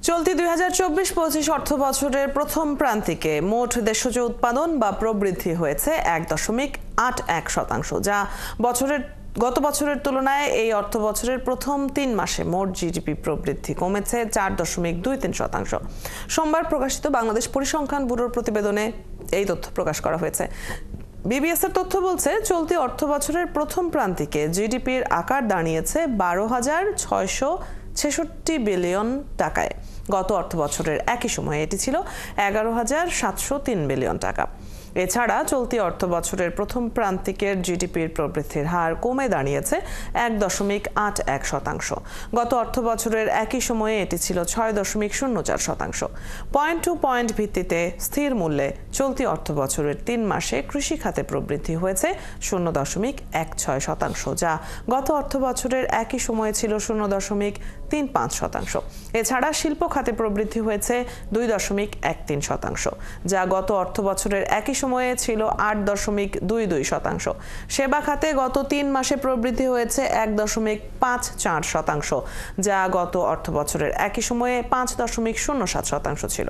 চলতি 2024-25 অর্থ বছরের প্রথম প্রান্তিকে মোট দেশজ উৎপাদন বা প্রবৃদ্ধি হয়েছে 1.81%, যা গত বছরের তুলনায় এই অর্থ বছরের প্রথম 3 মাসে মোট জিডিপি প্রবৃদ্ধি কমেছে 4.23%। সোমবার প্রকাশিত বাংলাদেশ পরিসংখ্যান ব্যুরোর প্রতিবেদনে এই তথ্য প্রকাশ করা হয়েছে। বিবিএস এর তথ্য বলছে, চলতি অর্থ বছরের প্রথম প্রান্তিকে জিডিপির আকার দাঁড়িয়েছে 12,666 বিলিয়ন টাকায়। গত অর্থ বছরের একই সময়ে এটি ছিল 11,703 বিলিয়ন টাকা। এছাড়া চলতি অর্থ বছরের প্রথম প্রান্তিকের জিডিপির প্রবৃদ্ধির হার কমে দাঁড়িয়েছে 1.81%। গত অর্থ বছরের একই সময়ে এটি ছিল 6.04%। পয়েন্ট টু পয়েন্ট ভিত্তিতে স্থির মূল্যে চলতি অর্থ বছরের 3 মাসে কৃষি খাতে প্রবৃদ্ধি হয়েছে 0.16%, যা গত অর্থ বছরের একই সময়ে ছিল 0.35%। এছাড়া শিল্প খাতে প্রবৃদ্ধি হয়েছে 2.13%, যা গত অর্থ বছরের একই সময়ে ছিল 8.22%। সেবা খাতে গত 3 মাসে প্রবৃদ্ধি হয়েছে 1.54%, যা গত অর্থ বছরের একই সময়ে 5.07% ছিল।